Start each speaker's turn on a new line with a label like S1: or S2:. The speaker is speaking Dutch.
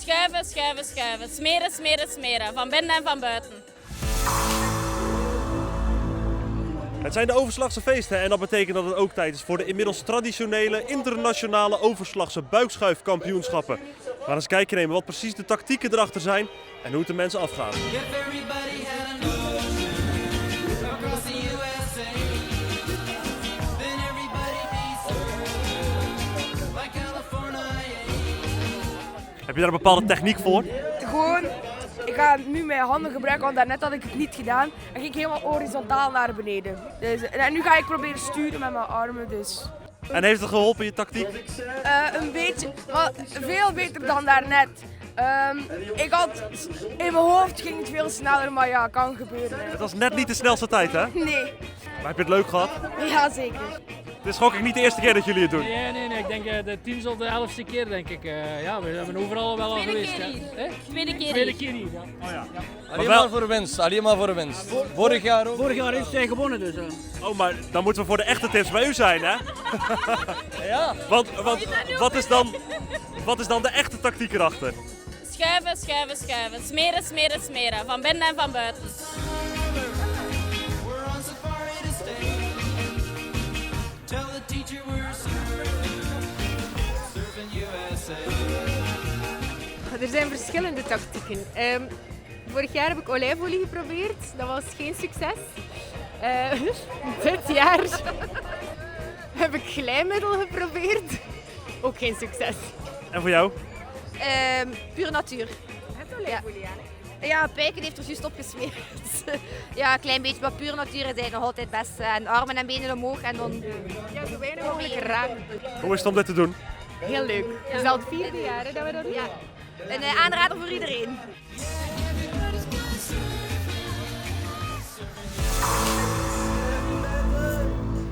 S1: Schuiven, schuiven, schuiven. Smeren, smeren, smeren. Van binnen en van buiten.
S2: Het zijn de Overslagse feesten en dat betekent dat het ook tijd is voor de inmiddels traditionele internationale Overslagse buikschuifkampioenschappen. We gaan eens kijken nemen wat precies de tactieken erachter zijn en hoe het de mensen afgaat. Heb je daar een bepaalde techniek voor?
S3: Gewoon, ik ga nu mijn handen gebruiken, want daarnet had ik het niet gedaan. En ging ik helemaal horizontaal naar beneden. Dus, en nu ga ik proberen sturen met mijn armen. Dus.
S2: En heeft het geholpen, je tactiek?
S3: Een beetje, maar veel beter dan daarnet. Ik had, in mijn hoofd ging het veel sneller, maar ja, kan gebeuren.
S2: Het was net niet de snelste tijd, hè?
S3: Nee,
S2: Maar heb je het leuk gehad?
S3: ja zeker.
S2: Het is gok ik niet de eerste keer dat jullie het doen.
S4: Nee. Ik denk de 10e of de 11e keer, denk ik. Ja, we hebben overal wel al geweest.
S1: Tweede keer
S4: Tweede
S1: hier.
S4: keer hier, ja.
S2: Oh ja.
S5: Alleen maar voor winst, alleen maar voor winst. Vorig jaar ook.
S4: Vorig jaar heeft zij gewonnen, dus.
S2: Oh, maar dan moeten we voor de echte tips bij u zijn, hè?
S5: Ja.
S2: Want wat is dan de echte tactiek erachter?
S1: Schuiven, schuiven, schuiven. Smeren, smeren, smeren. Van binnen en van buiten.
S6: Er zijn verschillende tactieken. Vorig jaar heb ik olijfolie geprobeerd, dat was geen succes. Dit jaar heb ik glijmiddel geprobeerd, ook geen succes.
S2: En voor jou?
S7: Pure natuur.
S6: Het olijfolie aan, hè?
S7: Ja, Pijken heeft er juist opgesmeerd. Ja, een klein beetje, maar pure natuur is eigenlijk nog altijd het beste. En armen en benen omhoog en dan...
S6: Ja, zo weinig mogelijk raken.
S2: Hoe is het om dit te doen?
S6: Heel leuk. Het is al het 4e jaar hè, dat we dat doen.
S7: Ja, een aanrader voor iedereen.